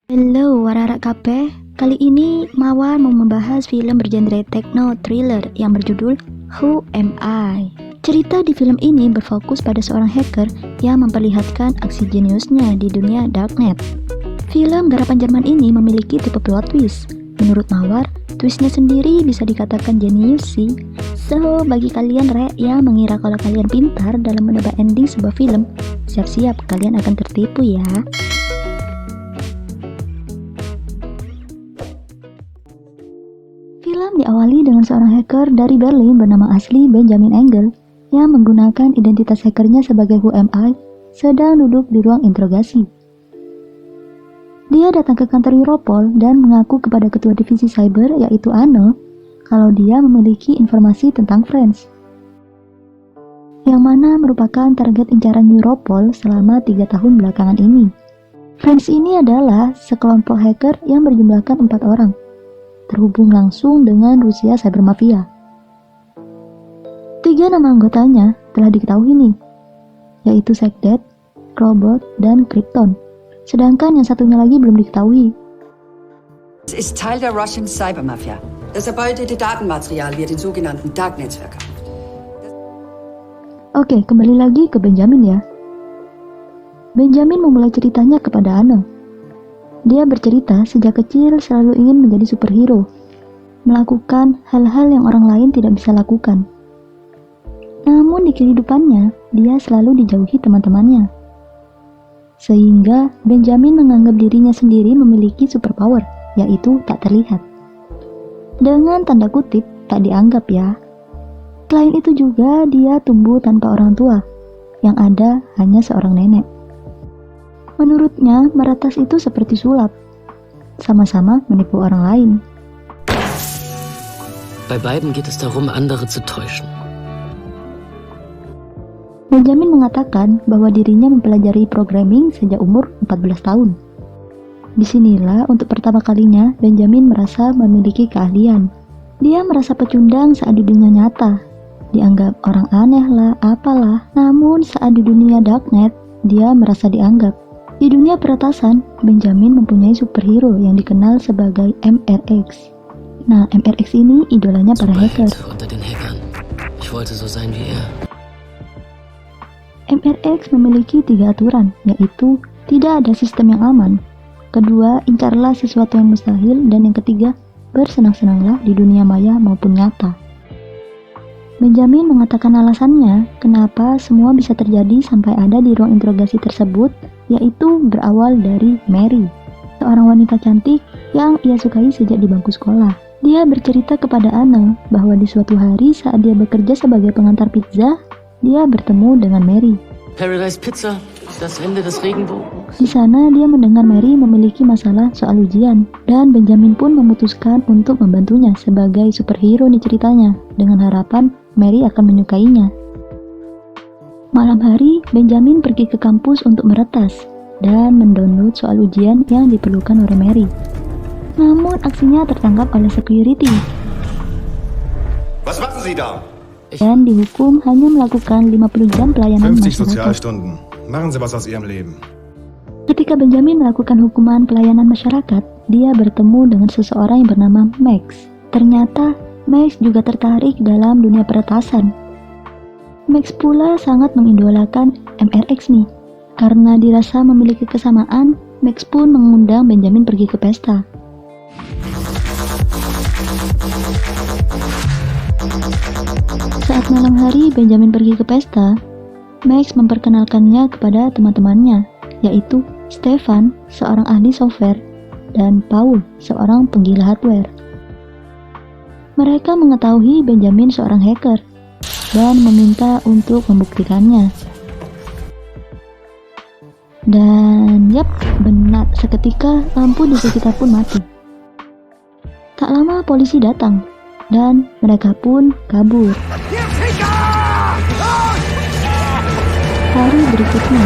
Halo wararak kabeh, kali ini Mawar mau membahas film bergenre techno thriller yang berjudul Who Am I? Cerita di film ini berfokus pada seorang hacker yang memperlihatkan aksi jeniusnya di dunia darknet. Film garapan Jerman ini memiliki tipe plot twist. Menurut Mawar, twistnya sendiri bisa dikatakan jenius sih. So, bagi kalian yang mengira kalau kalian pintar dalam menebak ending sebuah film, siap-siap kalian akan tertipu ya. Film diawali dengan seorang hacker dari Berlin bernama asli Benjamin Engel yang menggunakan identitas hackernya sebagai Who Am I sedang duduk di ruang interogasi. Dia datang ke kantor Europol dan mengaku kepada ketua divisi cyber yaitu Anne kalau dia memiliki informasi tentang Friends, yang mana merupakan target incaran Europol selama 3 tahun belakangan ini. Friends ini adalah sekelompok hacker yang berjumlahkan 4 orang, terhubung langsung dengan Rusia Cyber Mafia. 3 nama anggotanya telah diketahui nih, yaitu Sekdet, Robot, dan Krypton. Sedangkan yang satunya lagi belum diketahui. Es ist Teil der Russian Cyber Mafia. Das erbeutete Datenmaterial wird in sogenannten Darknets verkauft. Oke, kembali lagi ke Benjamin ya. Benjamin memulai ceritanya kepada Anne. Dia bercerita sejak kecil selalu ingin menjadi superhero, melakukan hal-hal yang orang lain tidak bisa lakukan. Namun di kehidupannya, dia selalu dijauhi teman-temannya. Sehingga Benjamin menganggap dirinya sendiri memiliki superpower, yaitu tak terlihat. Dengan tanda kutip, tak dianggap ya. Selain itu juga dia tumbuh tanpa orang tua, yang ada hanya seorang nenek. Menurutnya, meretas itu seperti sulap, sama-sama menipu orang lain. Bei beiden geht es darum, andere zu täuschen. Benjamin mengatakan bahwa dirinya mempelajari programming sejak umur 14 tahun. Disinilah untuk pertama kalinya Benjamin merasa memiliki keahlian. Dia merasa pecundang saat di dunia nyata, dianggap orang aneh lah, apalah. Namun saat di dunia darknet, dia merasa dianggap. Di dunia peretasan, Benjamin mempunyai superhero yang dikenal sebagai MRX. Nah, MRX ini idolanya para hacker. Unter den Hackern. Ich wollte so sein wie er. MRX memiliki 3 aturan, yaitu tidak ada sistem yang aman. Kedua, incarlah sesuatu yang mustahil. Dan yang ketiga, bersenang-senanglah di dunia maya maupun nyata. Benjamin mengatakan alasannya kenapa semua bisa terjadi sampai ada di ruang interogasi tersebut, yaitu berawal dari Mary, seorang wanita cantik yang ia sukai sejak di bangku sekolah. Dia bercerita kepada Anne bahwa di suatu hari saat dia bekerja sebagai pengantar pizza, dia bertemu dengan Mary. Paradise Pizza, das Ende des Regenbogens. Di sana dia mendengar Mary memiliki masalah soal ujian, dan Benjamin pun memutuskan untuk membantunya sebagai superhero nih ceritanya, dengan harapan Mary akan menyukainya. Malam hari, Benjamin pergi ke kampus untuk meretas dan mendownload soal ujian yang diperlukan oleh Mary. Namun aksinya tertangkap oleh security. Was machen Sie da? Dan dihukum hanya melakukan 50 jam pelayanan 50 masyarakat. Sozialstunden. Machen Sie was aus Ihrem Leben. Ketika Benjamin melakukan hukuman pelayanan masyarakat, dia bertemu dengan seseorang yang bernama Max. Ternyata Max juga tertarik dalam dunia peretasan. Max pula sangat mengidolakan MRX nih. Karena dirasa memiliki kesamaan, Max pun mengundang Benjamin pergi ke pesta. Saat malam hari Benjamin pergi ke pesta, Max memperkenalkannya kepada teman-temannya, yaitu Stefan, seorang ahli software, dan Paul, seorang penggila hardware. Mereka mengetahui Benjamin seorang hacker dan meminta untuk membuktikannya. Dan yap, benar seketika lampu di sekitar pun mati. Tak lama polisi datang dan mereka pun kabur. Hari berikutnya,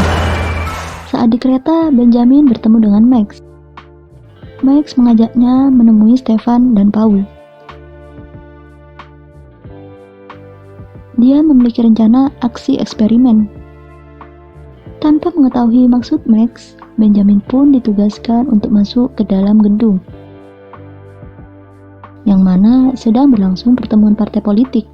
saat di kereta, Benjamin bertemu dengan Max. Max mengajaknya menemui Stefan dan Paul. Dia memiliki rencana aksi eksperimen. Tanpa mengetahui maksud Max, Benjamin pun ditugaskan untuk masuk ke dalam gedung, yang mana sedang berlangsung pertemuan partai politik.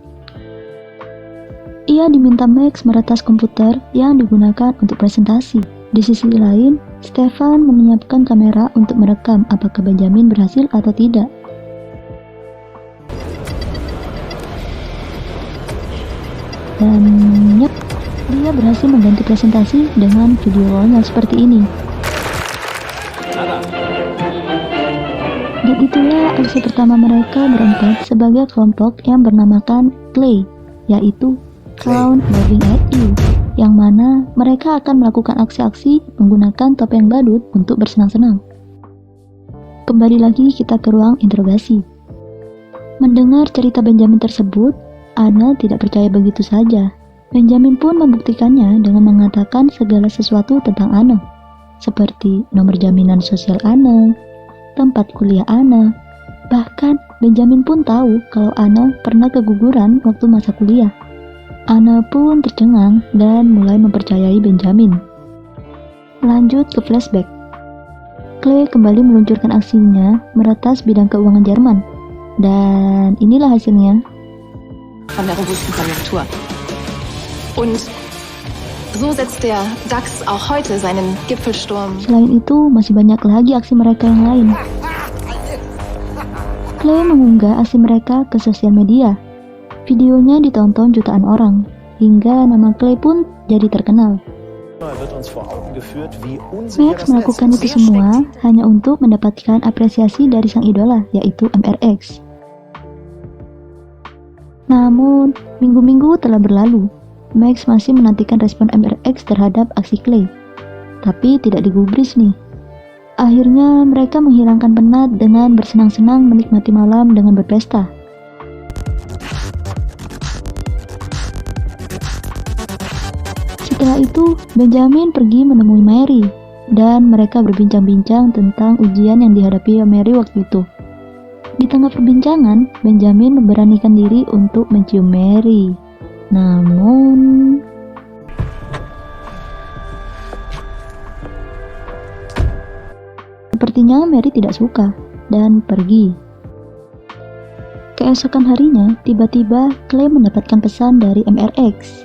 Ia diminta Max meretas komputer yang digunakan untuk presentasi. Di sisi lain, Stefan menyiapkan kamera untuk merekam apakah Benjamin berhasil atau tidak. Dan yep, dia berhasil mengganti presentasi dengan video konyol seperti ini. Dan itulah aksi pertama mereka berempat sebagai kelompok yang bernamakan Clay, yaitu Clown Laughing at You, yang mana mereka akan melakukan aksi-aksi menggunakan topeng badut untuk bersenang-senang. Kembali lagi kita ke ruang interogasi. Mendengar cerita Benjamin tersebut, Anna tidak percaya begitu saja. Benjamin pun membuktikannya dengan mengatakan segala sesuatu tentang Anna, seperti nomor jaminan sosial Anna, tempat kuliah Anna. Bahkan Benjamin pun tahu kalau Anna pernah keguguran waktu masa kuliah. Anna pun tercengang dan mulai mempercayai Benjamin. Lanjut ke flashback. Clay kembali meluncurkan aksinya meretas bidang keuangan Jerman. Dan inilah hasilnya. Von der robusten Konjunktur. Und so setzt der DAX auch heute seinen Gipfelsturm. Selain itu, masih banyak lagi aksi mereka yang lain. Clay mengunggah aksi mereka ke sosial media. Videonya ditonton jutaan orang, hingga nama Clay pun jadi terkenal. Max melakukan itu semua hanya untuk mendapatkan apresiasi dari sang idola, yaitu MRX. Namun, minggu-minggu telah berlalu. Max masih menantikan respon MRX terhadap aksi Clay. Tapi tidak digubris nih. Akhirnya mereka menghilangkan penat dengan bersenang-senang menikmati malam dengan berpesta. Setelah itu, Benjamin pergi menemui Mary. Dan mereka berbincang-bincang tentang ujian yang dihadapi Mary waktu itu. Di tengah perbincangan, Benjamin memberanikan diri untuk mencium Mary. Namun, sepertinya Mary tidak suka dan pergi. Keesokan harinya, tiba-tiba Clay mendapatkan pesan dari MRX.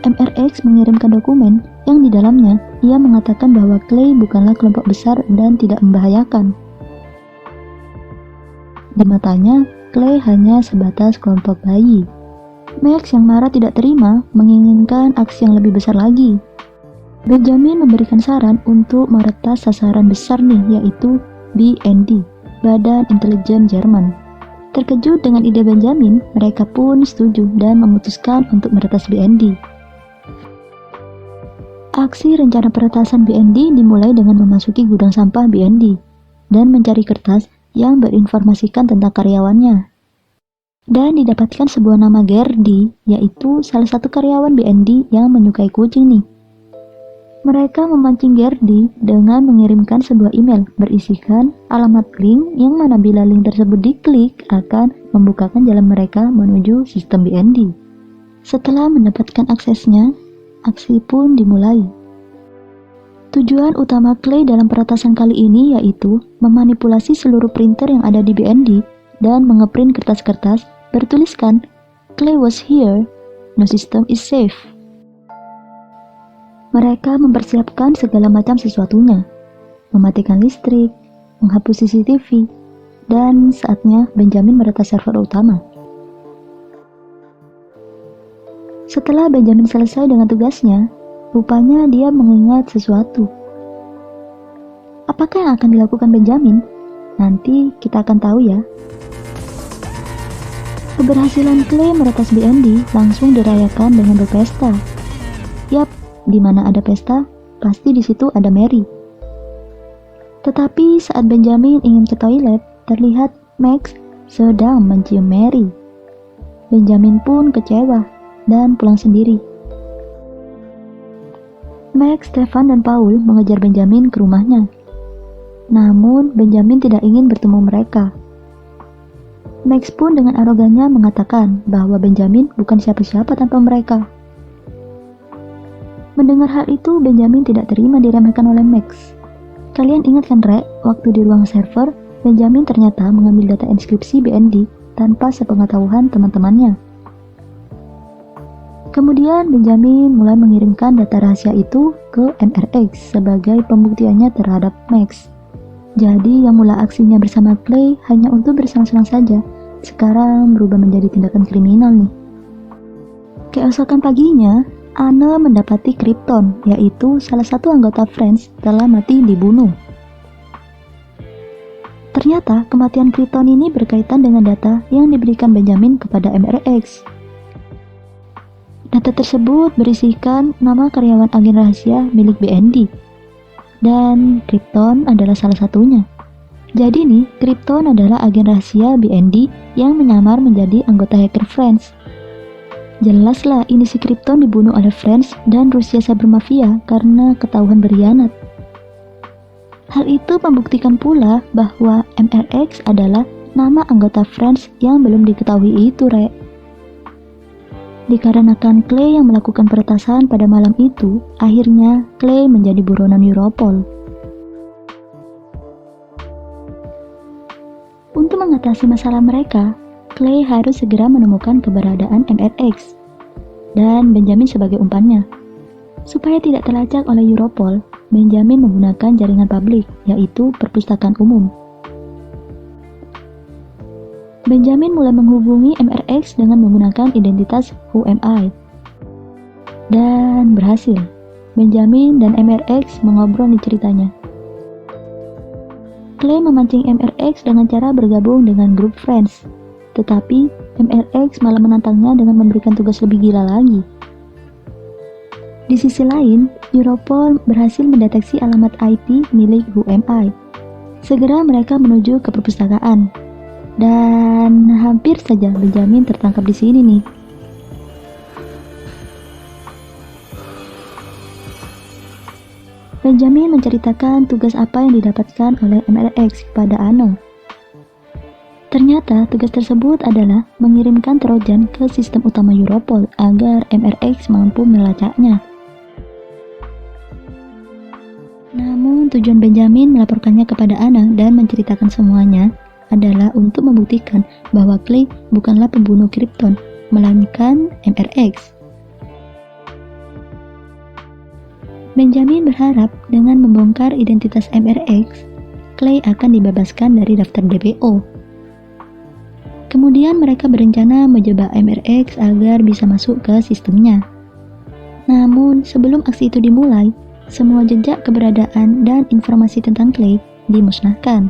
MRX mengirimkan dokumen yang di dalamnya ia mengatakan bahwa Clay bukanlah kelompok besar dan tidak membahayakan. Di matanya, Clay hanya sebatas kelompok bayi. Max yang marah tidak terima menginginkan aksi yang lebih besar lagi. Benjamin memberikan saran untuk meretas sasaran besar nih, yaitu BND, Badan Intelijen Jerman. Terkejut dengan ide Benjamin, mereka pun setuju dan memutuskan untuk meretas BND. Aksi rencana peretasan BND dimulai dengan memasuki gudang sampah BND dan mencari kertas yang berinformasikan tentang karyawannya. Dan didapatkan sebuah nama Gerdy, yaitu salah satu karyawan BND yang menyukai kucing nih. Mereka memancing Gerdy dengan mengirimkan sebuah email berisikan alamat link yang mana bila link tersebut diklik akan membukakan jalan mereka menuju sistem BND. Setelah mendapatkan aksesnya, aksi pun dimulai. Tujuan utama Clay dalam peretasan kali ini yaitu memanipulasi seluruh printer yang ada di BND dan mengeprint kertas-kertas bertuliskan Clay was here, no system is safe. Mereka mempersiapkan segala macam sesuatunya, mematikan listrik, menghapus CCTV, dan saatnya Benjamin meretas server utama. Setelah Benjamin selesai dengan tugasnya, rupanya dia mengingat sesuatu. Apakah yang akan dilakukan Benjamin? Nanti kita akan tahu ya. Keberhasilan Clay meretas BND langsung dirayakan dengan berpesta. Yap, di mana ada pesta, pasti di situ ada Mary. Tetapi saat Benjamin ingin ke toilet, terlihat Max sedang mencium Mary. Benjamin pun kecewa dan pulang sendiri. Max, Stefan, dan Paul mengejar Benjamin ke rumahnya. Namun, Benjamin tidak ingin bertemu mereka. Max pun dengan arogannya mengatakan bahwa Benjamin bukan siapa-siapa tanpa mereka. Mendengar hal itu, Benjamin tidak terima diremehkan oleh Max. Kalian ingat kan, Rek, waktu di ruang server, Benjamin ternyata mengambil data inskripsi BND tanpa sepengetahuan teman-temannya. Kemudian Benjamin mulai mengirimkan data rahasia itu ke MRX sebagai pembuktiannya terhadap Max. Jadi yang mula aksinya bersama Clay hanya untuk bersenang-senang saja, sekarang berubah menjadi tindakan kriminal nih. Keesokan paginya, Anne mendapati Krypton, yaitu salah satu anggota Friends, telah mati dibunuh. Ternyata kematian Krypton ini berkaitan dengan data yang diberikan Benjamin kepada MRX. Data tersebut berisikan nama karyawan agen rahasia milik BND, dan Krypton adalah salah satunya. Jadi nih, Krypton adalah agen rahasia BND yang menyamar menjadi anggota hacker Friends. Jelaslah ini si Krypton dibunuh oleh Friends dan Rusia Cyber Mafia karena ketahuan berkhianat. Hal itu membuktikan pula bahwa MRX adalah nama anggota Friends yang belum diketahui itu, Rek. Dikarenakan Clay yang melakukan peretasan pada malam itu, akhirnya Clay menjadi buronan Europol. Untuk mengatasi masalah mereka, Clay harus segera menemukan keberadaan MRX dan Benjamin sebagai umpannya. Supaya tidak terlacak oleh Europol, Benjamin menggunakan jaringan publik, yaitu perpustakaan umum. Benjamin mulai menghubungi MRX dengan menggunakan identitas Who Am I. Dan berhasil. Benjamin dan MRX mengobrol di ceritanya. Clay memancing MRX dengan cara bergabung dengan grup Friends. Tetapi MRX malah menantangnya dengan memberikan tugas lebih gila lagi. Di sisi lain, Europol berhasil mendeteksi alamat IP milik Who Am I. Segera mereka menuju ke perpustakaan. Dan hampir saja Benjamin tertangkap di sini nih. Benjamin menceritakan tugas apa yang didapatkan oleh MRX kepada Anne. Ternyata tugas tersebut adalah mengirimkan Trojan ke sistem utama Europol agar MRX mampu melacaknya. Namun tujuan Benjamin melaporkannya kepada Anne dan menceritakan semuanya adalah untuk membuktikan bahwa Clay bukanlah pembunuh Krypton, melainkan MRX. Benjamin berharap dengan membongkar identitas MRX, Clay akan dibebaskan dari daftar DPO. Kemudian mereka berencana menjebak MRX agar bisa masuk ke sistemnya. Namun sebelum aksi itu dimulai, semua jejak keberadaan dan informasi tentang Clay dimusnahkan.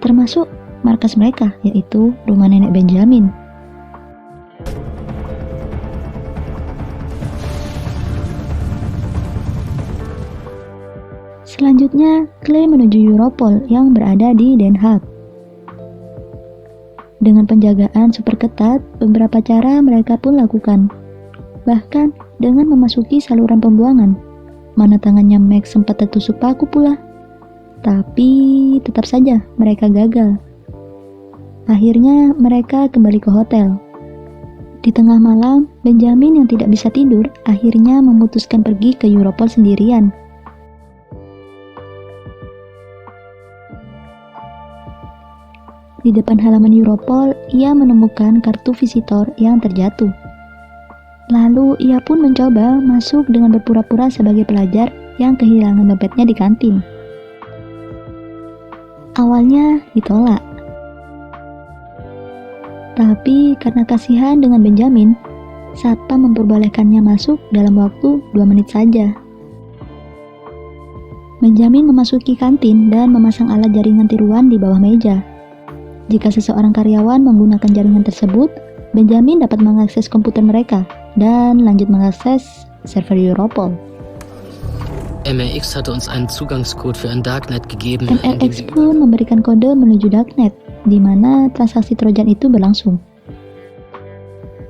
Termasuk markas mereka, yaitu rumah nenek Benjamin. Selanjutnya, Clay menuju Europol yang berada di Den Haag. Dengan penjagaan super ketat, beberapa cara mereka pun lakukan. Bahkan dengan memasuki saluran pembuangan, mana tangannya Max sempat tertusuk paku pula. Tapi tetap saja mereka gagal. Akhirnya mereka kembali ke hotel. Di tengah malam, Benjamin yang tidak bisa tidur akhirnya memutuskan pergi ke Europol sendirian. Di depan halaman Europol, ia menemukan kartu visitor yang terjatuh. Lalu ia pun mencoba masuk dengan berpura-pura sebagai pelajar yang kehilangan dompetnya di kantin. Awalnya ditolak. Tapi karena kasihan dengan Benjamin, satpam memperbolehkannya masuk dalam waktu 2 menit saja. Benjamin memasuki kantin dan memasang alat jaringan tiruan di bawah meja. Jika seseorang karyawan menggunakan jaringan tersebut, Benjamin dapat mengakses komputer mereka dan lanjut mengakses server Europol. MRX hatte uns einen Zugangscode für ein Darknet gegeben. MRX pun memberikan kode menuju Darknet, di mana transaksi Trojan itu berlangsung.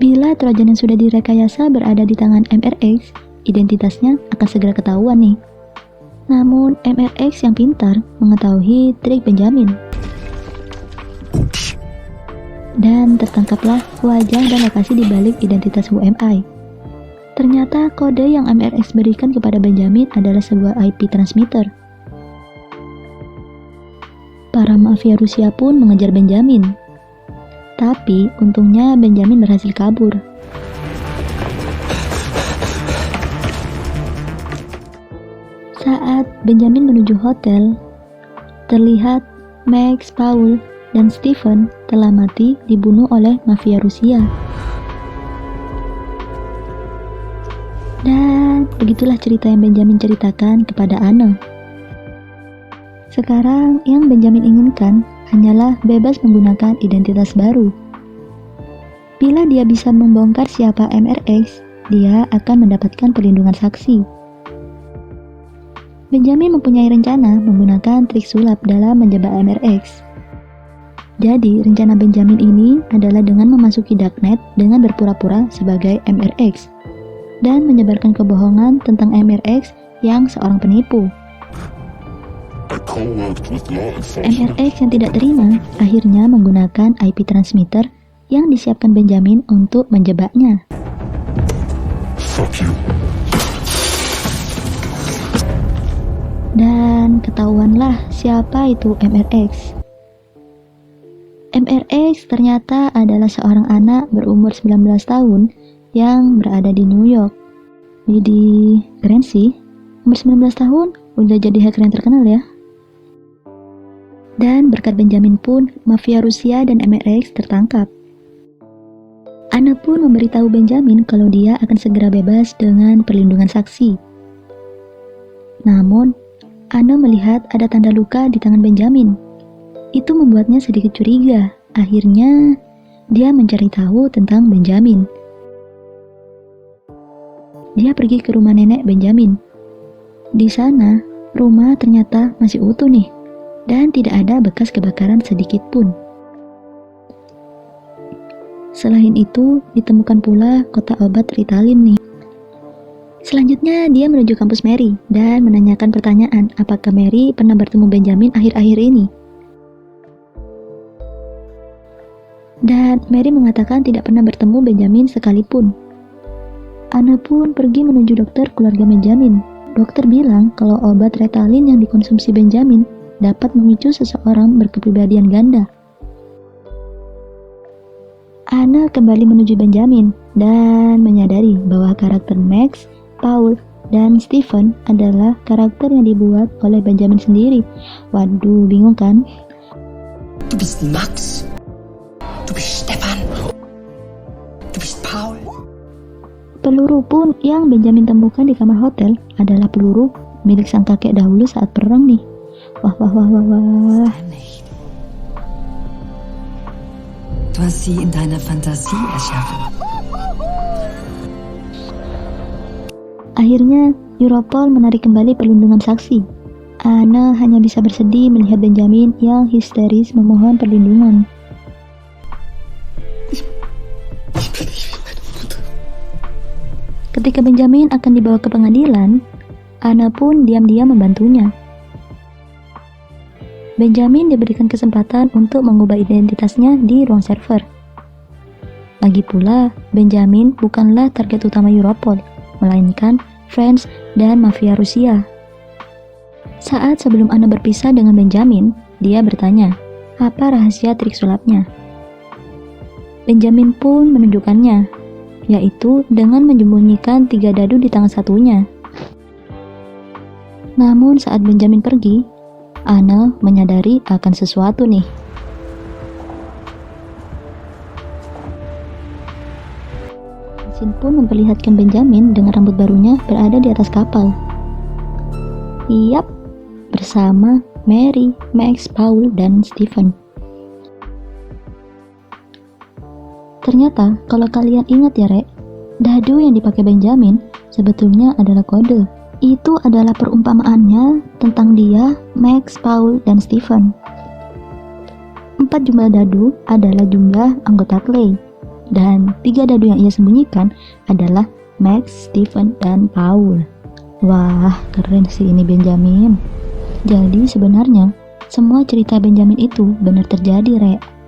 Bila Trojan yang sudah direkayasa berada di tangan MRX, identitasnya akan segera ketahuan nih. Namun MRX yang pintar mengetahui trik Benjamin. Dan tertangkaplah wajah dan lokasi di balik identitas Who Am I. Ternyata kode yang MRX berikan kepada Benjamin adalah sebuah IP transmitter. Para mafia Rusia pun mengejar Benjamin. Tapi untungnya Benjamin berhasil kabur. Saat Benjamin menuju hotel, terlihat Max, Paul, dan Stephen telah mati dibunuh oleh mafia Rusia. Dan begitulah cerita yang Benjamin ceritakan kepada Anne. Sekarang yang Benjamin inginkan hanyalah bebas menggunakan identitas baru. Bila dia bisa membongkar siapa MRX, dia akan mendapatkan perlindungan saksi. Benjamin mempunyai rencana menggunakan trik sulap dalam menjebak MRX. Jadi, rencana Benjamin ini adalah dengan memasuki darknet dengan berpura-pura sebagai MRX dan menyebarkan kebohongan tentang MRX yang seorang penipu. MRX yang tidak terima akhirnya menggunakan IP transmitter yang disiapkan Benjamin untuk menjebaknya. Dan ketahuanlah siapa itu MRX. MRX ternyata adalah seorang anak berumur 19 tahun yang berada di New York. Jadi keren sih, umur 19 tahun udah jadi hacker yang terkenal ya. Dan berkat Benjamin pun, mafia Rusia dan MRX tertangkap. Anne pun memberitahu Benjamin kalau dia akan segera bebas dengan perlindungan saksi. Namun, Anne melihat ada tanda luka di tangan Benjamin. Itu membuatnya sedikit curiga. Akhirnya, dia mencari tahu tentang Benjamin. Dia pergi ke rumah nenek Benjamin. Di sana, rumah ternyata masih utuh nih, dan tidak ada bekas kebakaran sedikit pun. Selain itu, ditemukan pula kotak obat Ritalin nih. Selanjutnya, dia menuju kampus Mary dan menanyakan pertanyaan apakah Mary pernah bertemu Benjamin akhir-akhir ini. Dan Mary mengatakan tidak pernah bertemu Benjamin sekalipun. Anne pun pergi menuju dokter keluarga Benjamin. Dokter bilang kalau obat Ritalin yang dikonsumsi Benjamin dapat memicu seseorang berkepribadian ganda. Anne kembali menuju Benjamin dan menyadari bahwa karakter Max, Paul, dan Stephen adalah karakter yang dibuat oleh Benjamin sendiri. Waduh, bingung kan? Du bist Max. Du bist Stefan. Du bist Paul. Peluru pun yang Benjamin temukan di kamar hotel adalah peluru milik sang kakek dahulu saat perang nih. Wah. Du hast sie in deiner Fantasie erschaffen. Akhirnya, Europol menarik kembali perlindungan saksi. Anne hanya bisa bersedih melihat Benjamin yang histeris memohon perlindungan. Ketika Benjamin akan dibawa ke pengadilan, Anne pun diam-diam membantunya. Benjamin diberikan kesempatan untuk mengubah identitasnya di ruang server. Lagi pula, Benjamin bukanlah target utama Europol, melainkan Friends dan mafia Rusia. Saat sebelum Anne berpisah dengan Benjamin, dia bertanya, apa rahasia trik sulapnya? Benjamin pun menunjukkannya, yaitu dengan menyembunyikan 3 dadu di tangan satunya. Namun saat Benjamin pergi, Anne menyadari akan sesuatu nih. Mesin pun memperlihatkan Benjamin dengan rambut barunya berada di atas kapal. Yap, bersama Mary, Max, Paul, dan Stephen. Ternyata, kalau kalian ingat ya Rek, dadu yang dipakai Benjamin sebetulnya adalah kode. Itu adalah perumpamaannya tentang dia, Max, Paul, dan Stephen. 4 jumlah dadu adalah jumlah anggota Clay, dan 3 dadu yang ia sembunyikan adalah Max, Stephen, dan Paul. Wah, keren sih ini Benjamin. Jadi sebenarnya, semua cerita Benjamin itu benar terjadi, Rek.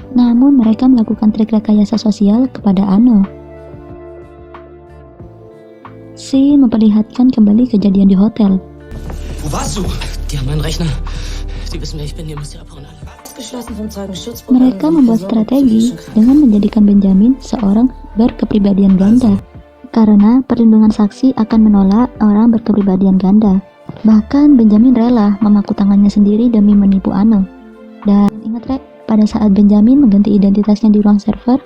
Namun mereka melakukan trik rekayasa sosial kepada Anne. Scene memperlihatkan kembali kejadian di hotel. Wo warst du? Die haben meinen Rechner. Die wissen, wer ich bin. Ihr müsst ja abhauen alle. Mereka membuat strategi dengan menjadikan Benjamin seorang berkepribadian ganda. Karena perlindungan saksi akan menolak orang berkepribadian ganda. Bahkan Benjamin rela memaku tangannya sendiri demi menipu Anne. Dan ingat Rek, pada saat Benjamin mengganti identitasnya di ruang server,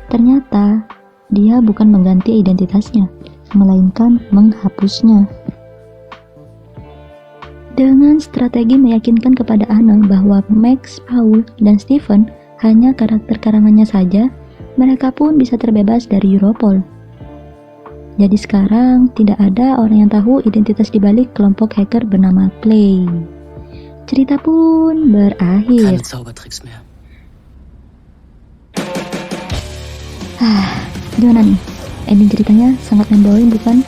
ternyata dia bukan mengganti identitasnya, melainkan menghapusnya. Dengan strategi meyakinkan kepada Anne bahwa Max, Paul, dan Steven hanya karakter karangannya saja, mereka pun bisa terbebas dari Europol. Jadi sekarang tidak ada orang yang tahu identitas dibalik kelompok hacker bernama Clay. Cerita pun berakhir. Keine Zaubertricks mehr. Gimana nih? Ending ceritanya sangat mind-blowing bukan?